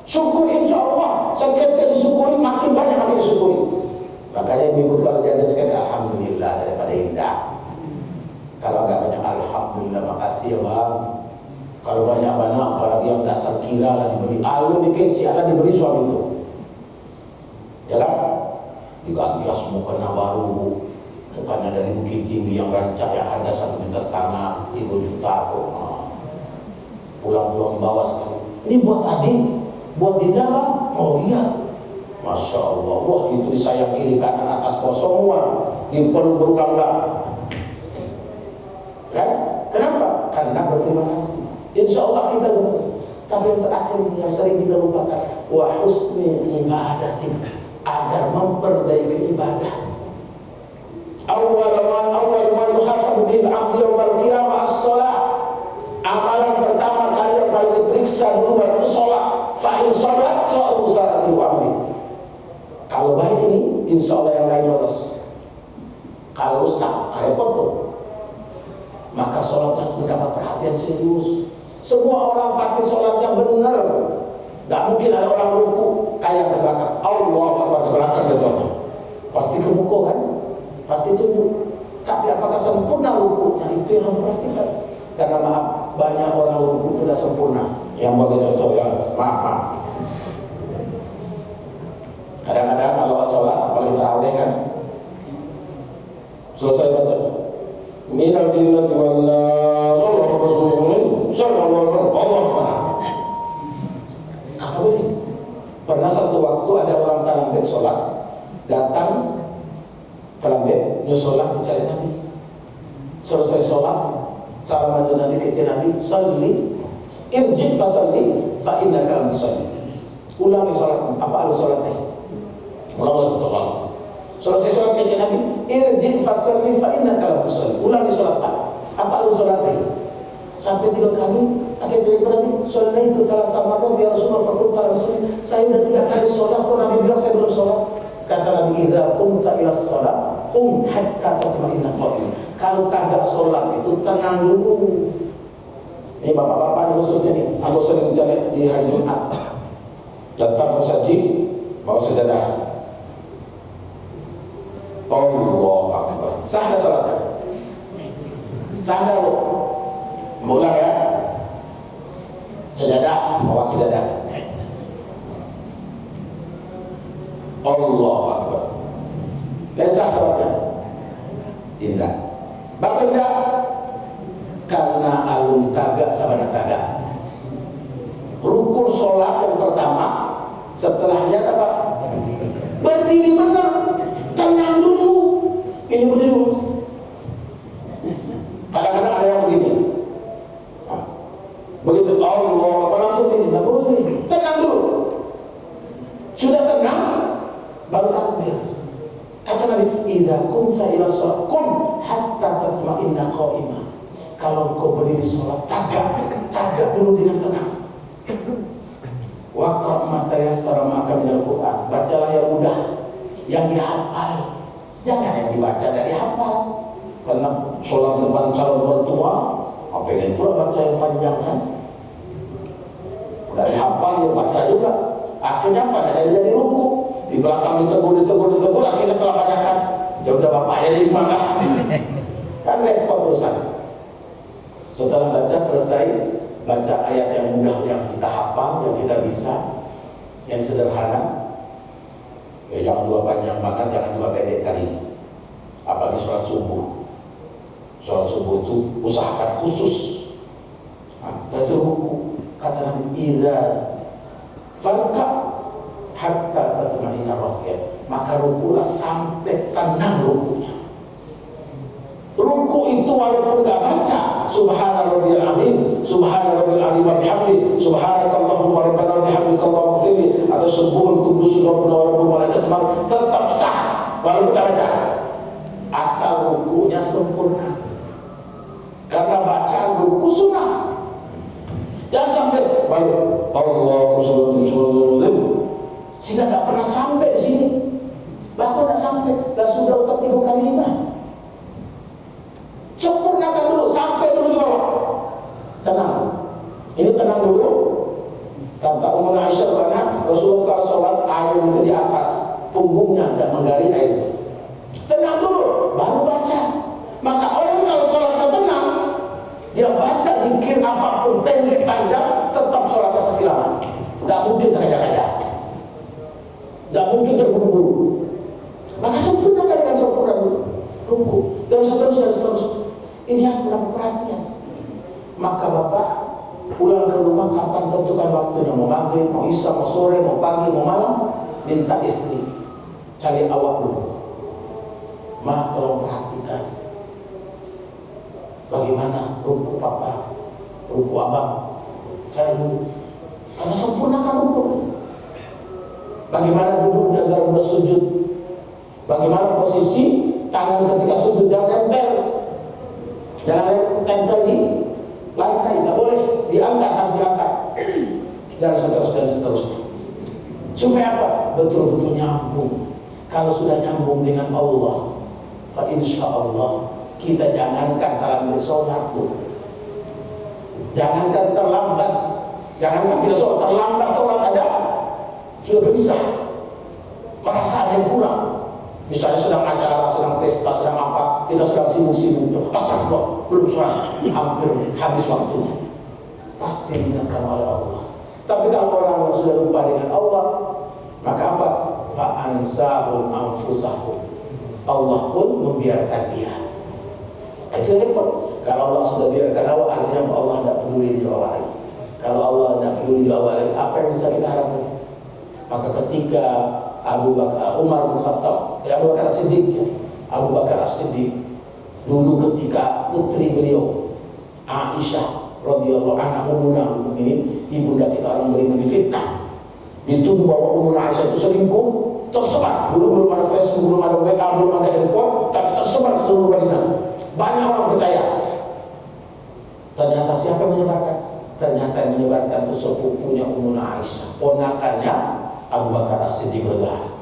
Syukur insya Allah. Sekian disyukuri makin banyak makin disyukuri. Makanya ibu kalau dia ada sekali alhamdulillah daripada indah. Kalau agak banyak alhamdulillah makasih ya Bang. Kalau banyak apalagi yang tak terkira lah diberi alun dikeci Allah diberi suami itu. Ya kan? Diganti asmu kena baru. Bukannya dari Bukit Tinggi yang rancak yang harga 1,5 juta, 3 juta kok. Pulang-pulang bawa sekali. Ini buat adik, buat Dinda Bang. Oh iya. Masya Allah. Wah itu disayang kiri kanan atas bawah semua. Ini perlu berulang-ulang. Kan? Kenapa? Karena berterima kasih. Insya Allah kita lupa. Tapi yang terakhir yang sering kita lupakan, wa husni ibadatin, agar memperbaiki ibadah. Awal ma yuhasabu bil 'abdi yaumil qiyamah as-shalah. Amalan pertama kali yang paling diperiksa dulu itu salat. Fa in salat sa'u sa'ati wa amri. Kalau baik ini insya Allah yang lain lolos. Kalau rusak repot tuh. Maka salat harus mendapat perhatian serius. Semua orang pasti sholatnya benar. Gak mungkin ada orang ruku kayak ke belakang. Allah Akbar ke belakang gitu. Pasti ke muka kan? Pasti tunduk. Tapi apakah sempurna rukunya? Itu yang harus perhatikan. Karena maaf, banyak orang ruku itu tidak sempurna. Yang bagi contoh ya, maaf. Kadang-kadang kalau sholat apalagi tarawih kan, selesai baca minal jinnati wan nas Allahu Rasulullah sallallahu alaihi wasallam. Apa boleh? Pernah satu waktu ada orang talambek sholat, datang talambek sholat di jalan Nabi. Selesai sholat, salam Nabi ke Nabi, salli irji fasalli fa innaka lam tusalli. Ulangi sholat, apa lu sholat tadi? Ulang lagi. Selesai sholat ke Nabi, irji fasalli fa innaka lam tusalli. Ulangi sholat apa lu sholat tadi? Sampai 3 kali, akhirnya Nabi, sholat itu salah marot ya Rasulullah fakul salam sini. Saya udah 3 kali sholat, kok Nabi bilang saya belum sholat? Kata Nabi, idza qumta ila sholat, qum hatta tatma'inna qa'im. Kalau tagak sholat itu tenang dulu. Ini bapak-bapak khususnya nih, aku sering jalan di hari Jumat. Datang masjid, mau sajadah. Allahu Akbar. Sah dah sholatnya? Sah dah lu? Mulai ya. Sajadah, bawa sajadah. Allahu Akbar. Sah sholatnya? Tidak. Bahkan tidak. Karena alun tagak sabana tagak. Rukun sholat yang pertama, setelahnya apa? Berdiri benar. Tenang dulu. Ini berdiri dulu. Kadang-kadang ada yang begini. Begitu Allah apa langsung ini, nggak boleh. Tenang dulu. Sudah tenang, baru takbir. Kata Nabi, idza qumta ila shalah qum hatta tatma'inna qa'imah. Kalau kau berdiri sholat, tagak dulu dengan tenang. Waqra' ma tayassara ma'aka minal Qur'an. Bacalah yang mudah, yang dihafal. Jangan yang dibaca dan dihafal. Karena sholat depan calon mertua, apa yang pula baca yang panjang kan? Udah dihafal, dia baca juga. Akhirnya apa? Jadi ruku. Di belakang ditegur, akhirnya kebanyakan. Ya udah bapaknya di mana? Kan repot urusan. Setelah baca selesai, baca ayat yang mudah yang kita hafal, yang kita bisa, yang sederhana. Ya jangan dua panjang banget, jangan dua pendek kali. Apalagi sholat subuh. Sholat subuh itu usahakan khusus. Nah, itu ruku. Kata Nabi, idza farqa hatta tatma'inna rakyat. Maka rukulah sampai tenang rukunya. Ruku itu walaupun gak baca Subhana rabbiyal azim, Subhana rabbiyal azim wa bihamdi, Subhanakallahumma rabbana wa bihamdika Allahumma ighfirli, atau subuhun kudusun rabbuna wa rabbul malaikati, tetap sah walaupun gak baca. Asal rukunya sempurna. Karena bacaan ruku sunnah. Jangan sampai baru Allahu subhanahu sehingga gak pernah sampai sini. Bahkan gak sampai, dah sudah Ustaz 3 kali 5. Sempurnakan dulu, sampai dulu di bawah. Tenang. Ini tenang dulu. Kata Ummu Aisyah karena Rasulullah kalau sholat air itu di atas punggungnya, tidak menggali air itu. Tenang dulu, baru baca. Maka orang kalau sholatnya tenang, dia baca zikir apapun pendek panjang, tetap sholatnya pasti lama. Tidak mungkin terkejar-kejar. Tidak mungkin terburu-buru. Maka sempurnakan dengan sempurna dulu. Ruku dan seterusnya. Ini harus mendapat perhatian. Maka bapak pulang ke rumah kapan tentukan waktunya, mau maghrib, mau isya, mau sore, mau pagi, mau malam, minta istri cari awak dulu. Ma, tolong perhatikan bagaimana ruku papa, ruku abang, cari dulu. Karena sempurnakan ruku. Bagaimana duduk di antara dua sujud, bagaimana posisi tangan ketika sujud, jangan nempel. Jangan tempel di lantai, tidak boleh diangkat, harus diangkat. Dan seterusnya. Supaya apa? Betul-betul nyambung. Kalau sudah nyambung dengan Allah, fa insya Allah kita jangankan dalam bersolat tuh, jangankan terlambat, jangankan tidak sholat terlambat, sholat ada sudah gelisah, merasa ada yang kurang. Misalnya sedang acara, sedang pesta, sedang apa, kita sedang sibuk-sibuk, astagfirullah, belum sholat, hampir habis waktunya. Pasti diingatkan oleh Allah. Tapi kalau orang yang sudah lupa dengan Allah, maka apa? Fa'ansahum anfusahum. Allah pun membiarkan dia. Itu repot. Kalau Allah sudah biarkan awal, artinya Allah tidak peduli di awal lagi. Kalau Allah tidak peduli di awal lagi, apa yang bisa kita harapkan? Maka ketika Umar bin Khattab, Abu Bakar Siddiq, Abu Bakar Siddiq, dulu ketika putri beliau Aisyah radhiyallahu anha ummul mukminin, ibunda kita orang beriman, difitnah, dituduh bahwa Ummul Aisyah itu selingkuh, tersebar. Dulu belum ada Facebook, belum ada WA, belum ada handphone, tapi tersebar ke seluruh Madinah. Banyak orang percaya. Ternyata siapa yang menyebarkan? Ternyata yang menyebarkan itu sepupunya Ummul Aisyah, ponakannya Abu Bakar As-Siddiq radhiyallahu anhu,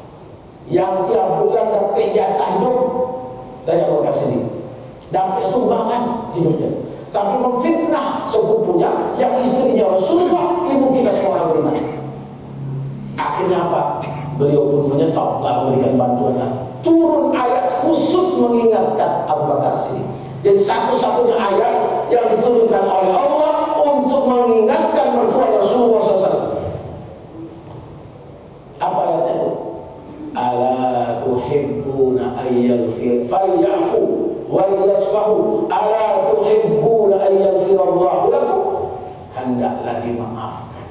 yang tiap bulan dapat jatah hidup dari Abu Bakar As-Siddiq, dapat sumbangan hidupnya, tapi memfitnah sepupunya yang istrinya Rasulullah, ibu kita semua orang beriman. Akhirnya apa? Beliau pun menyetop, nggak memberikan bantuan lagi. Turun ayat khusus mengingatkan Abu Bakar Siddiq. Jadi satu-satunya ayat yang diturunkan oleh Allah untuk mengingatkan mertua Rasulullah SAW. Apa ayatnya itu? Ala tuhibbuna ayyaghfir falyafu wal yasfahu ala tuhibbuna ayyaghfirallahu lakum. Hendaklah dimaafkan,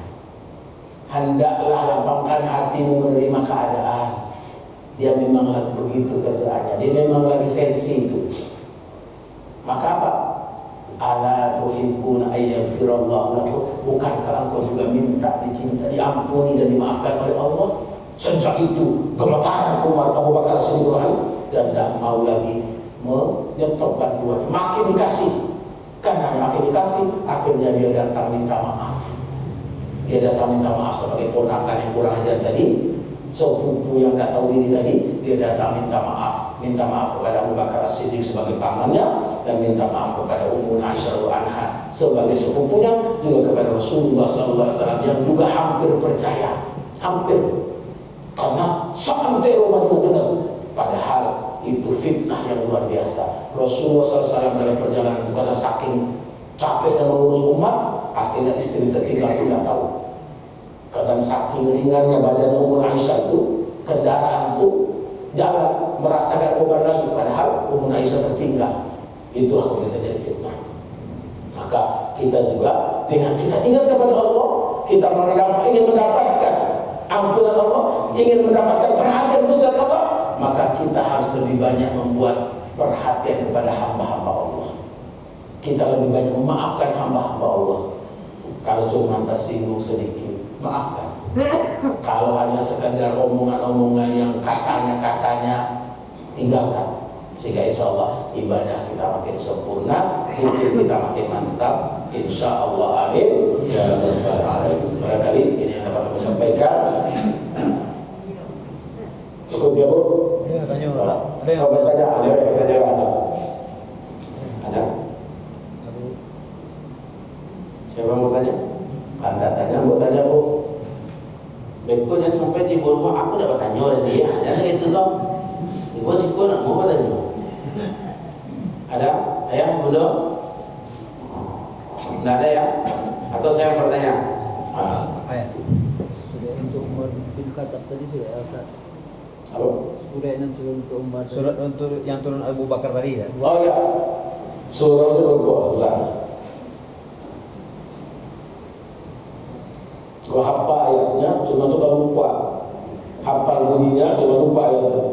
hendaklah lapangkan hatimu menerima keadaan. Dia memang lagi begitu kerjaannya, dia memang lagi sensi itu. Maka apa? Ala tuhibbuna ayyaghfirallahu lakum. Bukankah engkau juga minta dicinta, diampuni dan dimaafkan oleh Allah? Sejak itu gemetaran Umar Abu Bakar Siddiq dan tidak mau lagi menyetop bantuan. Makin dikasih, karena makin dikasih, akhirnya dia datang minta maaf. Dia datang minta maaf sebagai ponakan yang kurang ajar tadi, sepupu yang tidak tahu diri tadi. Dia datang minta maaf kepada Abu Bakar Siddiq sebagai pamannya, dan minta maaf kepada Ummu Aisyah anha sebagai sepupunya, juga kepada Rasulullah SAW yang juga hampir percaya, hampir, karena seantero Madinah dengar. Padahal itu fitnah yang luar biasa. Rasulullah SAW dalam perjalanan itu karena saking capeknya mengurus umat, akhirnya istri tertinggal pun tidak tahu. Karena saking ringannya badan Ummu Aisyah itu, kendaraan itu jalan merasakan beban lagi, padahal Ummu Aisyah tertinggal. Itulah yang terjadi fitnah. Maka kita juga dengan kita ingat kepada Allah, kita ingin mendapatkan ampunan Allah, ingin mendapatkan perhatian besar Allah, maka kita harus lebih banyak membuat perhatian kepada hamba-hamba Allah. Kita lebih banyak memaafkan hamba-hamba Allah. Kalau cuma tersinggung sedikit, maafkan. Kalau hanya sekedar omongan-omongan yang katanya, tinggalkan. Sehingga insya Allah ibadah kita makin sempurna, zikir kita makin mantap, insya Allah, amin ya rabbal alamin. Barangkali ini yang dapat saya sampaikan. Cukup ya Bu?
Ya, tanya.
Ada yang bertanya? Ada? Siapa mau tanya? Anda tanya, mau tanya Bu? Beko yang sampai di rumah aku dapat tanya oleh dia, jangan gitu dong. Ibu sih kau nak mau tanya. Ada? Ayah, bunda? Tidak ada ya? Atau saya bertanya?
Ayah. Sudah untuk Umar bin Khattab tadi sudah ya Ustaz?
Apa?
Sudah yang turun untuk Umar. Surat untuk yang turun Abu Bakar tadi ya?
Oh ya. Surah itu berbuah. Gua hafal ayatnya, cuma suka lupa. Hafal bunyinya, cuma lupa ayatnya.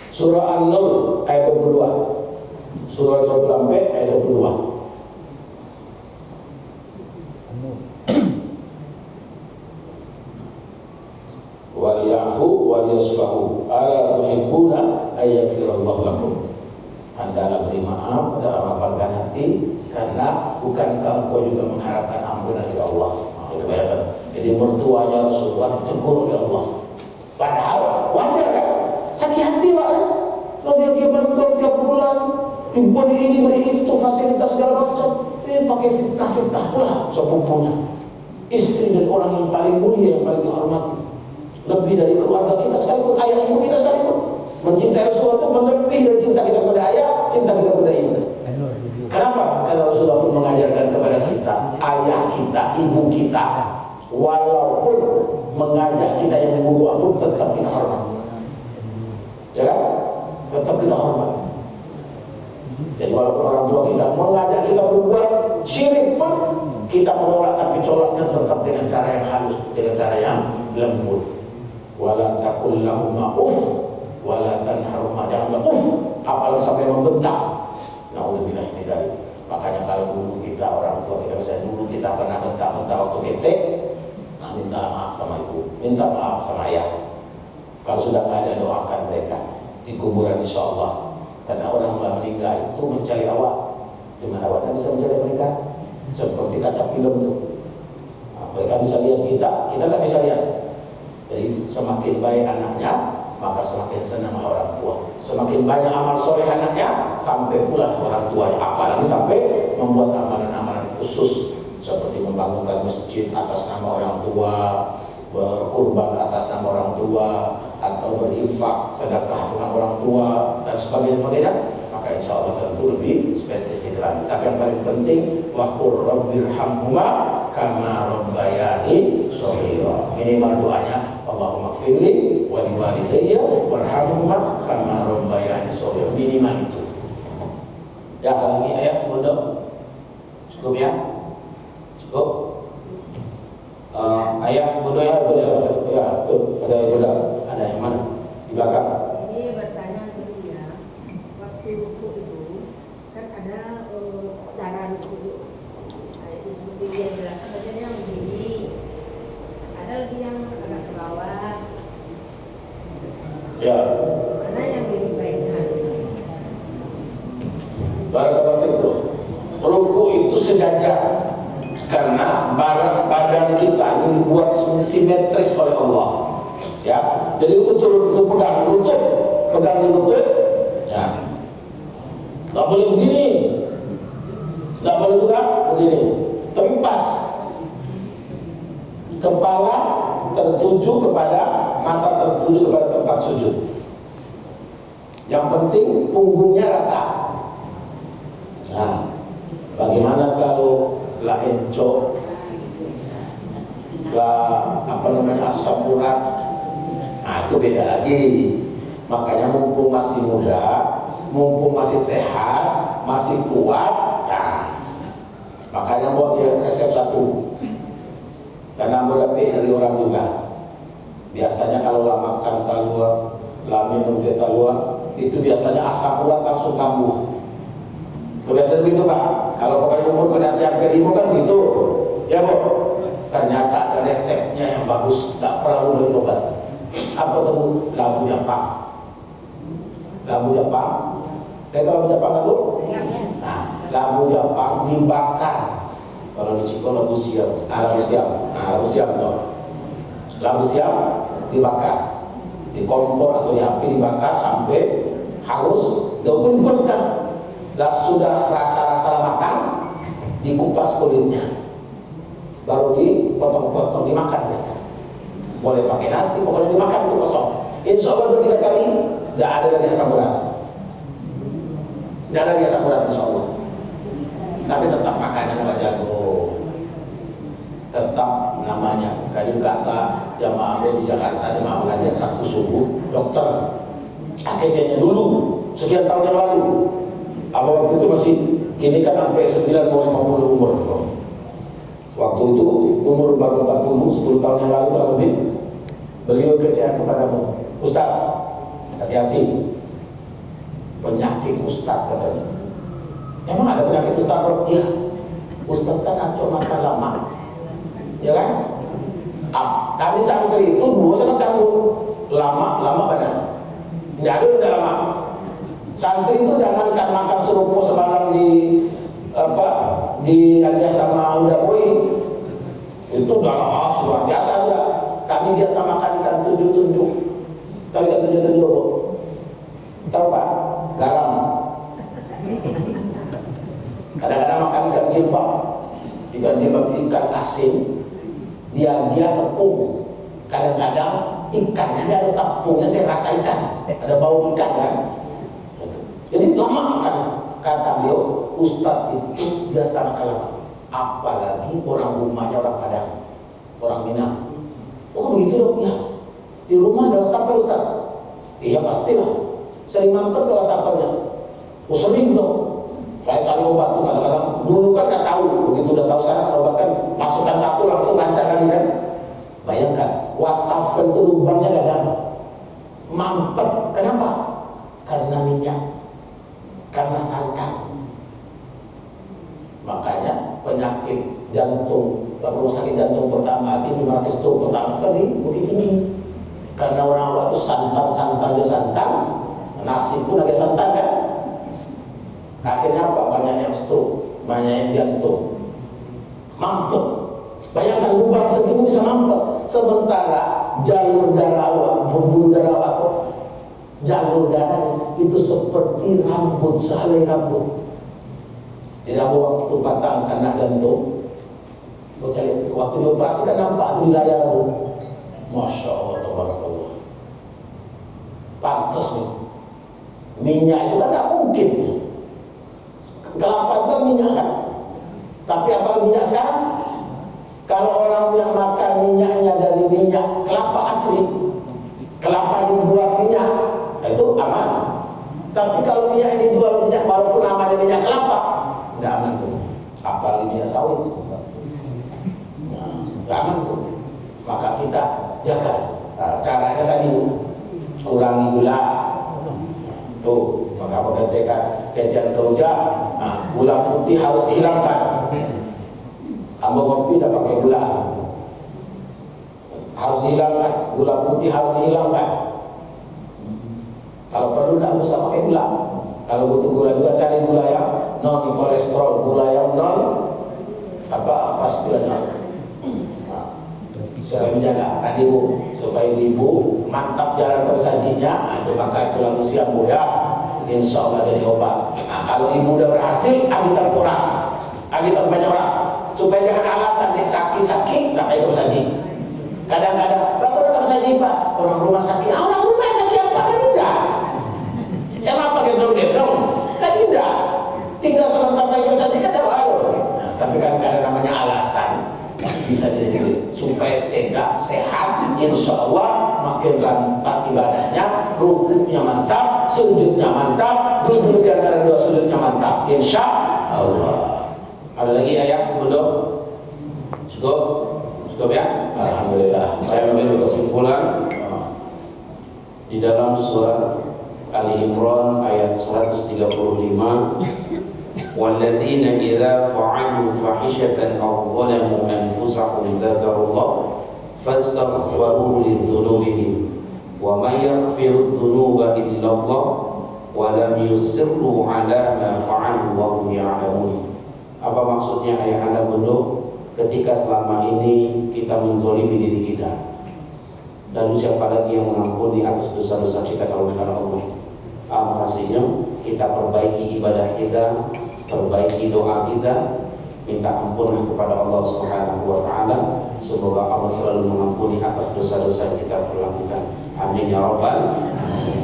Surah An-Nur ayat 22. Surah 24 ayat 22. Wal ya'fu wal yasfahu ala tuhibbuna ayyaghfirallahu lakum. Hendaklah beri maaf dan lapangkan hati, karena bukankah engkau juga mengharapkan ampunan dari Allah? Itu bayangkan. Jadi mertuanya Rasulullah ditegur oleh Allah. Padahal wajar kan? Sakit hati lah kan? Kalau dia bantuan tiap bulan, diberi ini, beri itu, fasilitas segala macam, pakai fitnah pula sepupunya. Istri dari orang yang paling mulia, yang paling dihormati, lebih dari keluarga kita sekalipun, ayah ibu kita sekalipun. Mencintai Rasulullah itu melebihi dari cinta kita kepada ayah, cinta kita kepada ibu. Kenapa? Karena Rasulullah pun mengajarkan kepada kita, ayah kita, ibu kita, walaupun mengajak kita yang buruk pun tetap kita hormat. Ya kan? Tetap kita hormat. Jadi walaupun orang tua kita mengajak kita berbuat syirik pun kita menolak, tapi tolaknya tetap dengan cara yang halus, dengan cara yang lembut. Wala taqul lahuma uff wala tanharhuma, jangan apalagi sampai membentak. Naudzubillah min dzalik. Makanya kalau dulu kita orang tua kita, misalnya dulu kita pernah bentak-bentak waktu ketek, nah minta maaf sama ibu, minta maaf sama ayah. Kalau sudah nggak ada, doakan mereka di kuburan insya Allah. Karena orang telah meninggal itu mencari awak, gimana awaknya bisa mencari mereka? Seperti kaca film itu. Nah, mereka bisa lihat kita tak bisa lihat. Jadi semakin baik anaknya, maka semakin senang orang tua. Semakin banyak amal soleh anaknya, sampai pula orang tuanya. Apalagi sampai membuat amalan-amalan khusus seperti membangunkan masjid atas nama orang tua, berkurban atas nama orang tua, atau berinfak sedekah dengan orang tua dan sebagainya. Maka insya Allah tentu lebih spesifik lagi. Tapi yang paling penting, waqur rabbirhamhuma kama rabbayani shaghira. Minimal doanya, Allahumma gfirli wa liwalidayya warhamhuma kama rabbayani shaghira. Minimal itu.
Ya, lagi ayat bodoh. Cukup ya? Cukup. Ayat bodoh ya?
Ya, tuh ada yang bodoh.
Ada yang mana?
Di belakang.
Ini bertanya dulu ya, waktu ruku itu kan ada cara ruku. Nah, itu seperti yang jelaskan bacanya yang begini, ada lagi yang agak ke bawah.
Ya.
Mana yang lebih baiknya?
Barakallahu fikum. Ruku itu sejajar karena badan kita ini dibuat simetris oleh Allah. Ya, jadi betul pegang lutut, pegang di lutut. Ya, nggak boleh begini, nggak boleh juga begini, tapi pas. Kepala tertuju kepada, mata tertuju kepada tempat sujud. Yang penting punggungnya rata. Nah, bagaimana kalau la encok, asam urat? Nah, itu beda lagi. Makanya mumpung masih muda, mumpung masih sehat, masih kuat, nah, makanya buat dia resep satu. Karena mudah dari orang juga. Biasanya kalau lah makan talua, lah minum teh talua, itu biasanya asam urat langsung kambuh. Biasanya begitu Pak. Kalau pokoknya umur penantian kelima kan begitu, ya Bu. Ternyata ada resepnya yang bagus, tak perlu beli obat. Apa itu? Labu Jepang. Labu Jepang. Lihat labu Jepang kan Bu? Nah, labu Jepang dibakar.
Kalau di Siko labu siam.
Labu siam tuh. Labu siam dibakar di kompor atau di api, dibakar sampai hangus, diukur kan. Lah sudah rasa-rasa matang, dikupas kulitnya, baru dipotong-potong, dimakan biasa. Boleh pakai nasi, pokoknya dimakan itu kosong. Insya Allah 2-3 kali tidak ada lagi asam urat, tidak ada lagi asam urat insya Allah. Tapi tetap makannya nggak jago, tetap namanya. Kadang kata jamaah di Jakarta, jamaah belajar Sabtu subuh, dokter AKC-nya dulu sekian tahun yang lalu. Apa waktu itu masih ini kan sampai 9 mau 50 umur. Waktu itu umur baru 40, 10 tahun yang lalu kalau lebih. Beliau kecewa kepadamu, Ustaz, hati-hati. Penyakit Ustaz katanya. Emang ada penyakit Ustaz? Iya. Ustaz kan acok mata lama, ya kan? Kami santri itu dua sama kamu lama badan. Tidak ada udah lama. Santri itu jangan kan makan seruput semalam di hadiah sama udah boy. Itu udah luar biasa udah. Kami biasa makan ikan tunjuk-tunjuk. Tahu ikan tunjuk-tunjuk Bu? Tahu Pak? Garam. Kadang-kadang makan ikan jilbab. Ikan asin. Dia tepung. Kadang-kadang ikannya ada tepungnya, saya rasa ikan. Ada bau ikan kan? Jadi lama makannya. Kata beliau, Ustadz itu biasa makan lama. Apalagi orang rumahnya orang Padang, orang Minang. Oh begitu dok ya. Di rumah ada wastafel Ustaz? Iya pastilah. Sering mampir ke wastafel Oh sering dong. Saya cari obat tuh kadang-kadang. Dulu kan nggak tahu, begitu udah tahu sekarang obat kan masukkan satu langsung lancar lagi kan. Bayangkan, wastafel itu lubangnya kadang mampet. Kenapa? Karena minyak, karena santan. Makanya penyakit jantung, rumah sakit jantung pertama, hati stroke pertama kan di Bukit Tinggi. Karena orang awal itu santan, nasi pun ada santan kan. Akhirnya apa? Banyak yang stroke, banyak yang jantung, mampet. Bayangkan lubang segini bisa mampet. Sementara jalur darah, pembuluh darah atau jalur darah itu seperti rambut, sehelai rambut. Jadi waktu patah kena jantung, waktu dioperasi kan nampak di layar itu. Masya Allah, tabarakallah. Pantas nih. Minyak itu kan tidak mungkin. Kelapa itu kan minyak kan. Tapi apalagi minyak sekarang? Kalau orang yang makan minyaknya dari minyak kelapa asli, kelapa dibuat minyak, itu aman. Tapi kalau minyak ini dijual minyak walaupun namanya minyak kelapa, nggak aman tuh. Apalagi minyak sawit, nggak aman tuh. Maka kita jaga. Caranya tadi kurangi gula. Tuh, maka pakai kecian toja. Gula putih harus dihilangkan. Ambil kopi tidak pakai gula, harus dihilangkan. Gula putih harus dihilangkan. Kalau perlu tidak usah pakai gula. Kalau butuh gula juga cari gula yang non kolesterol, gula yang non apa istilahnya. Supaya menjaga tadi bu, supaya ibu mantap jalan ke sajinya. Itu maka tulang usia bu ya, insya Allah jadi obat. Kalau ibu udah berhasil, agitan kurang, agitan banyak orang. Supaya jangan alasan di kaki sakit, tidak pakai saji. Kadang-kadang, bapak tetap saji pak, orang rumah sakit, orang rumah sakit apa kan tidak? Emang pakai gendong-gendong? Kan tidak. Tinggal sebentar pakai saji kan tidak baru. Tapi kan kadang namanya alasan bisa jadi supaya setegak sehat, insya Allah makin mantap ibadahnya, rukuknya mantap, sujudnya mantap, duduk di antara dua sujudnya mantap, insya Allah.
Ada lagi ayat Bundok? Cukup? Cukup ya?
Alhamdulillah.
Saya ambil kesimpulan di dalam surat Ali Imran ayat 135. وَالَّذِينَ إِذَا فَعَلُوا فَاحِشَةً أَوْ ظَلَمُوا أَنفُسَهُمْ ذَكَرُوا اللَّهَ فَاسْتَغْفَرُوا لِذُنُوبِهِمْ وَمَنْ يَغْفِرُ الذُّنُوبَ إِلَّا اللَّهُ وَلَمْ يُصِرُّوا عَلَى مَا فَعَلُوا وَهُمْ يَعْلَمُونَ. Apa maksudnya ayat Anda Bunduk? Ketika selama ini kita menzolimi diri kita, dan siapa lagi yang mengampuni atas dosa-dosa kita kalau bukan Allah? Alhasilnya kita perbaiki ibadah kita, perbaiki doa kita, minta ampun kepada Allah Subhanahu wa taala. Semoga Allah selalu mengampuni atas dosa-dosa yang kita lakukan. Amin ya rabbal.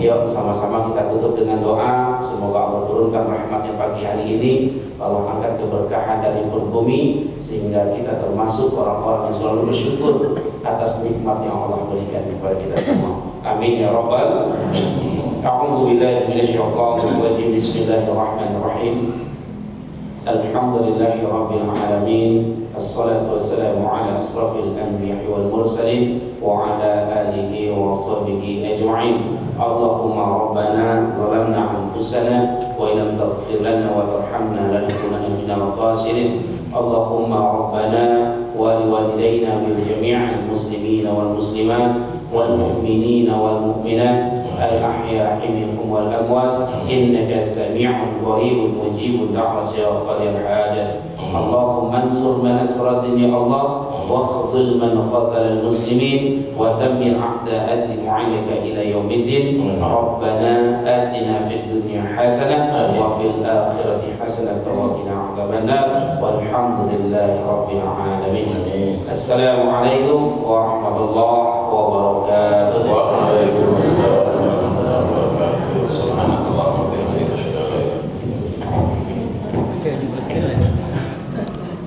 Yuk sama-sama kita tutup dengan doa. Semoga Allah turunkan rahmatnya pagi hari ini, Allah angkat keberkahan dari bumi, sehingga kita termasuk orang-orang yang selalu bersyukur atas nikmat yang Allah berikan kepada kita semua. Amin ya rabbal. A'udzu billahi minasyaitonir rajim. Bismillahirrahmanirrahim. Alhamdulillahi rabbil alamin. Assalatu wassalamu ala asrafil anbiya'i wal mursalin wa ala alihi wa sahbihi ajma'in. Allahumma rabbana zalamna anfusana wa illam taghfir lana wa tarhamna lanakunanna minal khasirin. Allahumma rabbana wa liwalidayna bil jami'il muslimina wal muslimat wal mu'minina wal mu'minat الأحياء منهم والأموات إنك سميع قريب مجيب الدعوة يا خالق الحاجات. اللهم انصر من نصر الدين يا الله، واخذل من خذل المسلمين، ودمر أعداء معينك إلى يوم الدين. ربنا آتنا في الدنيا حسنة وفي الآخرة حسنة وقنا عذاب النار والحمد لله رب العالمين. السلام عليكم ورحمة الله وبركاته.
Waalaikumsalam warahmatullahi wabarakatuh. Subhanallah.